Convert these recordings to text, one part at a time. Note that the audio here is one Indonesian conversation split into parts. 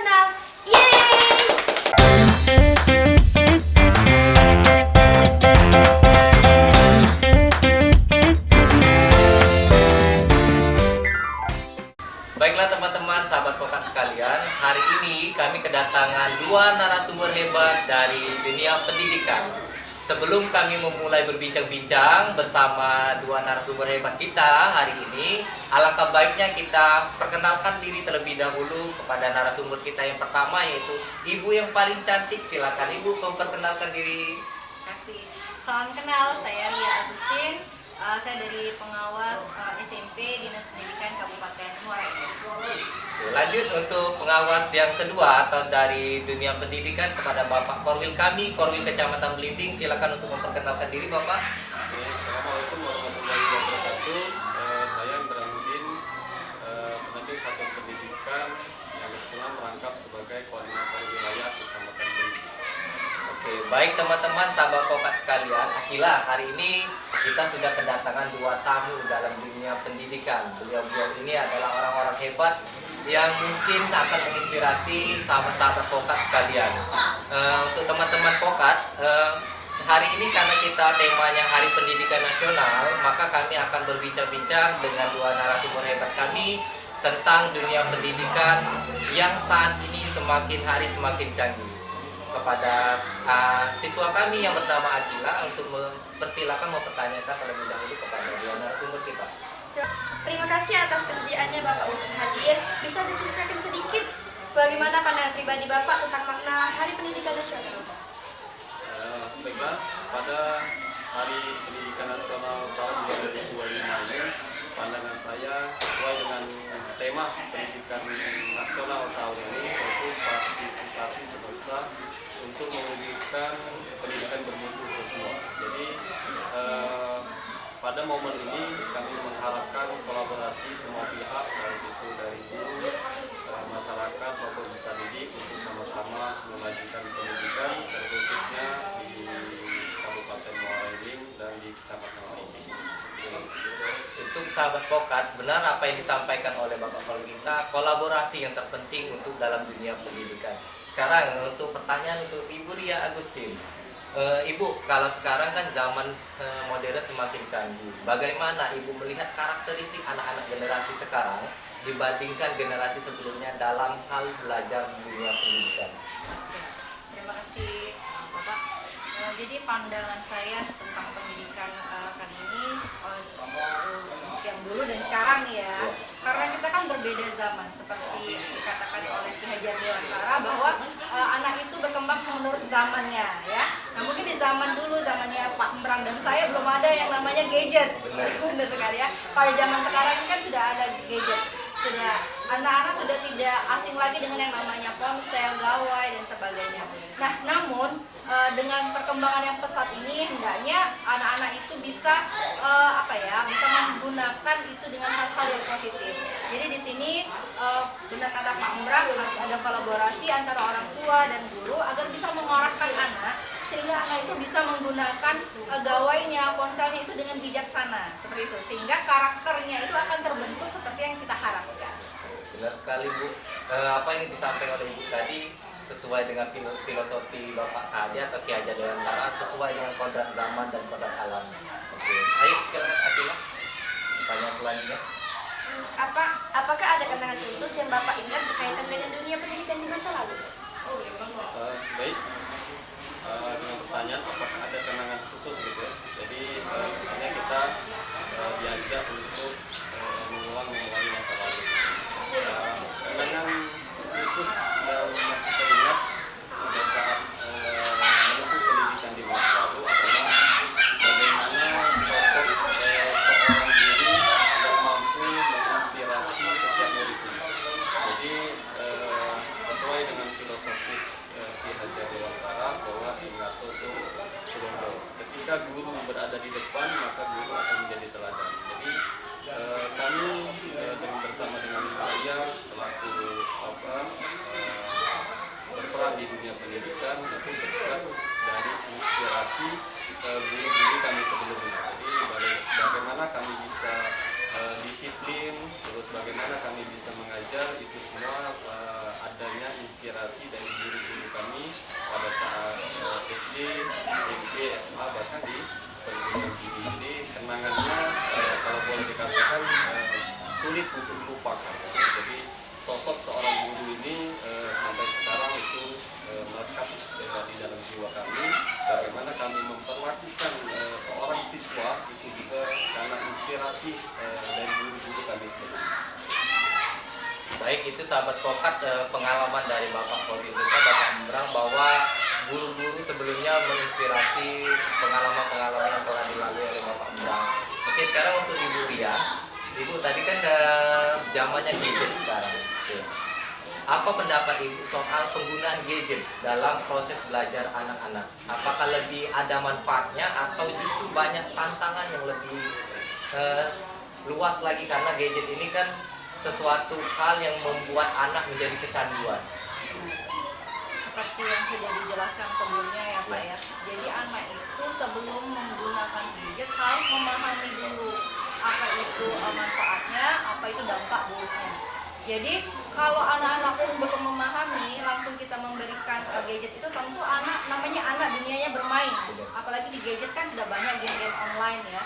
nasional. Yeay! Baiklah teman-teman, sahabat Pokat sekalian, hari ini kami kedatangan dua narasumber hebat dari dunia pendidikan. Sebelum kami memulai berbincang-bincang bersama dua narasumber hebat kita hari ini, alangkah baiknya kita perkenalkan diri terlebih dahulu kepada narasumber kita yang pertama, yaitu Ibu yang paling cantik. Silakan Ibu memperkenalkan diri. Terima kasih. Salam kenal, saya Lia Agustin. Saya dari pengawas SMP Dinas Pendidikan Kabupaten Muara Enim. Lanjut untuk pengawas yang kedua atau dari dunia pendidikan kepada Bapak Korwil kami, Korwil Kecamatan Belimbing. Silakan untuk memperkenalkan diri Bapak. Assalamualaikum warahmatullahi wabarakatuh. Saya Ibrahim, pendamping Satuan Pendidikan yang kebetulan merangkap sebagai koordinator wilayah Kecamatan Belimbing. Oke, baik teman-teman sahabat Pokat sekalian, akhirnya hari ini kita sudah kedatangan dua tamu dalam dunia pendidikan. Beliau-beliau ini adalah orang-orang hebat yang mungkin akan menginspirasi sahabat-sahabat Pokat sekalian. Untuk teman-teman Pokat, hari ini karena kita temanya Hari Pendidikan Nasional, maka kami akan berbincang-bincang dengan dua narasumber hebat kami tentang dunia pendidikan yang saat ini semakin hari semakin canggih. Kepada siswa kami yang bernama Akila untuk mempersilakan mempertanyakan terlebih dahulu kepada dua narasumber kita. Terima kasih atas kesediaannya Bapak untuk hadir. Bisa diceritakan sedikit bagaimana pandangan pribadi Bapak tentang makna Hari Pendidikan Nasional? Baiklah, pada Hari Pendidikan Nasional tahun 2025 ini, pandangan saya sesuai dengan tema pendidikan nasional tahun ini, yaitu partisipasi semesta untuk mewujudkan pendidikan bermutu untuk semua. Jadi pada momen ini kami mengharapkan kolaborasi semua pihak, baik itu dari guru, masyarakat maupun peserta didik, untuk sama-sama memajukan pendidikan, khususnya di Kabupaten Muara Enim dan di Kecamatan Belimbing. Untuk sahabat Pokat, benar apa yang disampaikan oleh Bapak Korwil kita, kolaborasi yang terpenting untuk dalam dunia pendidikan. Sekarang untuk pertanyaan untuk Ibu Ria Agustin. Ibu, kalau sekarang kan zaman modern semakin canggih, bagaimana Ibu melihat karakteristik anak-anak generasi sekarang dibandingkan generasi sebelumnya dalam hal belajar dunia pendidikan? Terima kasih Bapak. Jadi pandangan saya tentang pendidikan kali ini yang dulu dan sekarang nih ya. Karena kita kan berbeda zaman, seperti dikatakan oleh Ki Hajar Dewantara bahwa anak itu berkembang menurut zamannya ya. Nah mungkin di zaman dulu, zamannya Pak Embrang dan saya, belum ada yang namanya gadget. Benar sekali ya. Pada zaman sekarang ini kan sudah ada gadget. Sudah anak-anak sudah tidak asing lagi dengan yang namanya ponsel, gawai dan sebagainya. Nah, namun dengan perkembangan yang pesat ini, hendaknya anak-anak itu bisa bisa menggunakan itu dengan hal-hal yang positif. Jadi di sini benar kata Pak Embrang, harus ada kolaborasi antara orang tua dan guru agar bisa mengarahkan anak, sehingga anak itu bisa menggunakan gawainya, ponselnya itu dengan bijaksana, seperti itu, sehingga karakternya itu akan terbentuk seperti yang kita harapkan. Benar sekali Bu. Apa yang disampaikan oleh Ibu tadi sesuai dengan filosofi Bapak tadi atau Ki Hajar Dewantara, sesuai dengan kodrat zaman dan kodrat alam. Oke. Ayo sekarang Akila, pertanyaan selanjutnya. Apakah ada kenangan khusus yang Bapak ingat berkaitan dengan dunia pendidikan di masa lalu? Baik. Dengan pertanyaan apakah ada kenangan khusus gitu ya. Jadi sebenarnya kita diajak untuk mengulang masa lalu. Kenangan khusus yang masih teringat pada saat menempuh pendidikan di masa lalu adalah bagaimana sosok seorang guru yang mampu menginspirasi setiap muridnya. Jadi sesuai dengan filosofis Ki Hajar Dewantara bahwa ingato surondo, ketika guru berada di depan maka guru akan menjadi teladan. Jadi kami bersama dengan saya selaku berperan di dunia pendidikan itu berperan dari inspirasi guru-guru kami sebelumnya. Jadi bagaimana kami bisa disiplin, terus bagaimana kami bisa mengajar, itu semua adanya inspirasi dari guru-guru kami pada saat SD, SMP, SMA, bahkan di perguruan tinggi. Jadi kenangannya kalau boleh dikatakan sulit untuk dilupakan. Jadi sosok seorang guru ini sampai sekarang itu melekat di dalam jiwa kami. Bagaimana kami memperlakukan seorang siswa itu juga karena inspirasi dari guru-guru kami sebelumnya. Baik, itu sahabat Pokat pengalaman dari Bapak Koordinator Bapak Embrang bahwa guru-guru sebelumnya menginspirasi pengalaman-pengalaman yang telah dilalui oleh Bapak Embrang. Oke, sekarang untuk Ibu Ria. Ibu tadi kan zamannya gadget sekarang. Oke. Apa pendapat Ibu soal penggunaan gadget dalam proses belajar anak-anak? Apakah lebih ada manfaatnya atau justru banyak tantangan yang lebih luas lagi, karena gadget ini kan sesuatu hal yang membuat anak menjadi kecanduan. Seperti yang sudah dijelaskan sebelumnya ya Pak ya. Jadi anak itu sebelum menggunakan gadget harus memahami dulu apa itu manfaatnya, apa itu dampak buruknya. Jadi kalau anak-anak pun belum memahami, langsung kita memberikan gadget itu, tentu namanya anak dunianya bermain. Apalagi di gadget kan sudah banyak game-game online ya.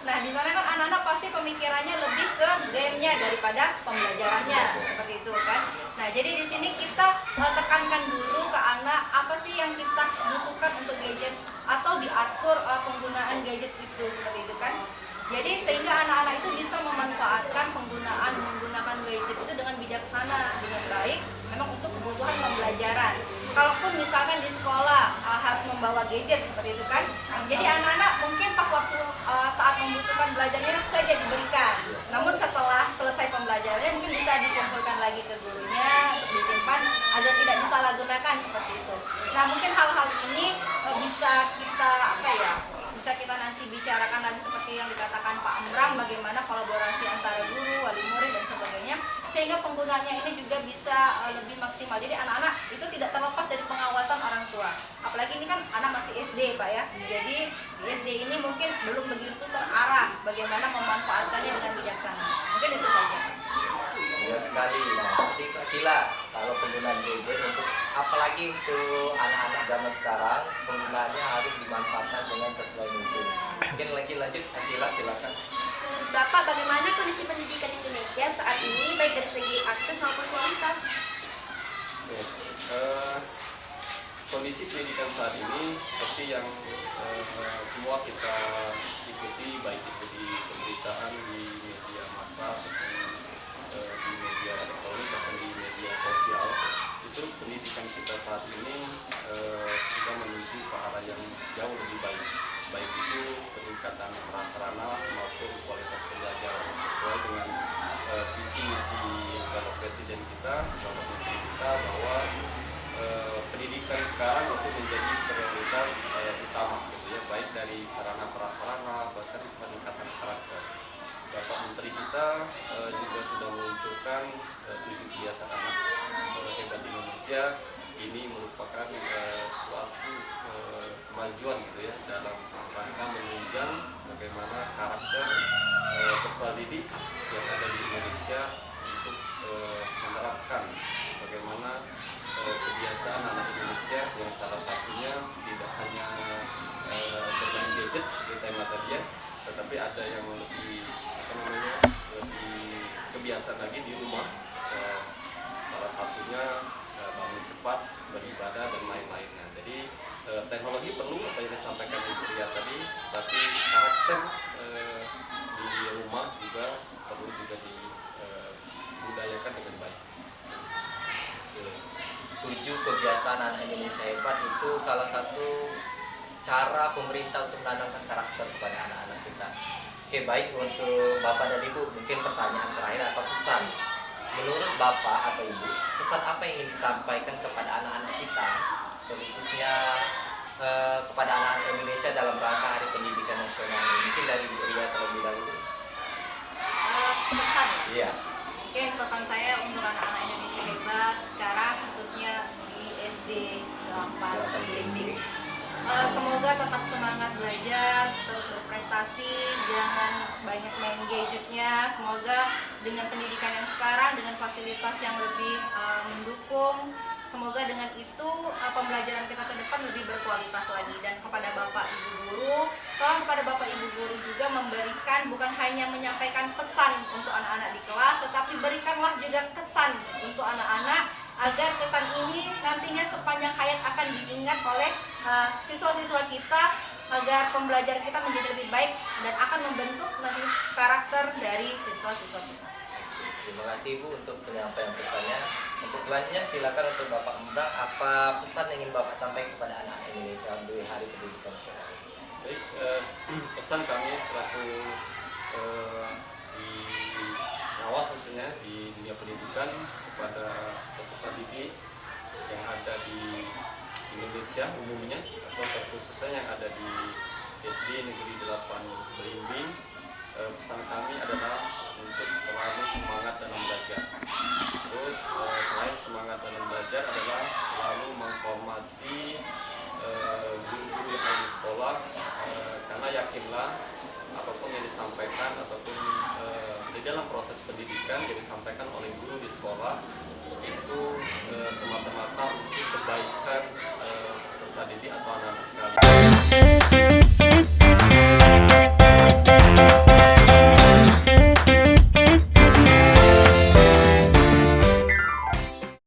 Nah, di sana kan anak-anak pasti pemikirannya lebih ke gamenya daripada pembelajarannya, seperti itu kan. Nah, jadi di sini kita tekankan dulu ke anak apa sih yang kita butuhkan untuk gadget, atau diatur penggunaan gadget itu, seperti itu kan. Jadi sehingga anak-anak itu bisa memanfaatkan menggunakan gadget itu dengan bijaksana, dengan baik, memang untuk kebutuhan pembelajaran. Kalaupun misalkan di sekolah harus membawa gadget seperti itu kan, jadi anak-anak mungkin pas waktu saat membutuhkan belajarnya saja diberikan. Namun setelah selesai pembelajarannya mungkin bisa dikumpulkan lagi ke gurunya untuk disimpan agar tidak disalahgunakan seperti itu. Nah, mungkin hal-hal ini bisa kita nanti bicarakan lagi seperti yang dikatakan Pak Embrang, bagaimana kolaborasi antara guru, wali murid dan sebagainya, sehingga penggunaannya ini juga bisa lebih maksimal. Jadi anak-anak itu tidak terlepas dari pengawasan orang tua. Apalagi ini kan anak masih SD Pak ya. Jadi di SD ini mungkin belum begitu terarah bagaimana memanfaatkannya dengan bijaksana. Mungkin itu saja. Ya sekali. Nah, seperti itu Akila, kalau penggunaan gadget untuk apalagi untuk anak-anak zaman sekarang, penggunaannya harus dimanfaatkan dengan sesuai mungkin. Mungkin lagi lanjut Akila, silakan. Bapak, bagaimana kondisi pendidikan Indonesia saat ini baik dari segi akses maupun kualitas? Oke. Kondisi pendidikan saat ini seperti yang semua kita ikuti, baik itu di pemberitaan, di media massa, di media elektronik ataupun di media sosial, itu pendidikan kita saat ini sudah menuju ke arah yang jauh lebih baik, baik itu peningkatan prasarana maupun kualitas pembelajaran sesuai dengan visi misi Bapak Presiden kita, Bapak Menteri kita, bahwa pendidikan sekarang itu menjadi prioritas utama, gitu ya, baik dari sarana prasarana bahkan peningkatan karakter. Bapak Menteri kita juga sudah meluncurkan 7 kebiasaan anak hebat Indonesia. Ini merupakan suatu kemajuan gitu ya dalam rangka menunjang bagaimana karakter peserta didik yang ada di Indonesia untuk menerapkan bagaimana kebiasaan anak Indonesia yang salah satunya tidak hanya bermain gadget seperti tema tadi ya, tetapi ada yang lebih lebih kebiasaan lagi di rumah, salah satunya bangun cepat, beribadah dan lain-lainnya. Jadi teknologi perlu, apa yang disampaikan Ibu Ria tadi, tapi karakter di rumah juga perlu juga dibudayakan dengan baik. 7 kebiasaan anak Indonesia hebat itu salah satu cara pemerintah untuk menanamkan karakter kepada anak-anak kita. Oke, baik untuk Bapak dan Ibu, mungkin pertanyaan terakhir atau pesan. Menurut Bapak atau Ibu, pesan apa yang ingin disampaikan kepada anak-anak kita, khususnya kepada anak-anak Indonesia dalam rangka Hari Pendidikan Nasional ini? Mungkin dari Bu Ria terlebih dahulu. Pesan. Iya. Mungkin pesan saya untuk anak-anak Indonesia hebat sekarang, khususnya di SD 8 Blimbing. Semoga tetap semangat belajar, terus berprestasi, jangan banyak main gadgetnya. Semoga dengan pendidikan yang sekarang, dengan fasilitas yang lebih mendukung, semoga dengan itu pembelajaran kita ke depan lebih berkualitas lagi. Dan kepada Bapak Ibu Guru, tolong kepada Bapak Ibu Guru juga memberikan, bukan hanya menyampaikan pesan untuk anak-anak di kelas, tetapi berikanlah juga kesan untuk anak-anak agar kesan ini nantinya sepanjang hayat akan diingat oleh siswa-siswa kita, agar pembelajaran kita menjadi lebih baik dan akan membentuk nanti karakter dari siswa-siswa kita. Terima kasih Ibu untuk penyampaian pesannya. Untuk selanjutnya silakan untuk Bapak Embrang, apa pesan yang ingin Bapak sampaikan kepada anak Indonesia di Hari Pendidikan Nasional? Baik, pesan kami selaku di Nawas khususnya di dunia pendidikan kepada peserta didik yang ada di Indonesia umumnya atau terkhususnya yang ada di SD Negeri 8 Belimbing, pesan kami adalah untuk selalu semangat dalam belajar. Terus selain semangat dalam belajar adalah selalu menghormati guru-guru yang ada di sekolah, karena yakinlah apapun yang disampaikan ataupun di dalam proses pendidikan yang disampaikan oleh guru di sekolah itu semata-mata untuk kebaikan peserta didik atau anak-anak sekalian.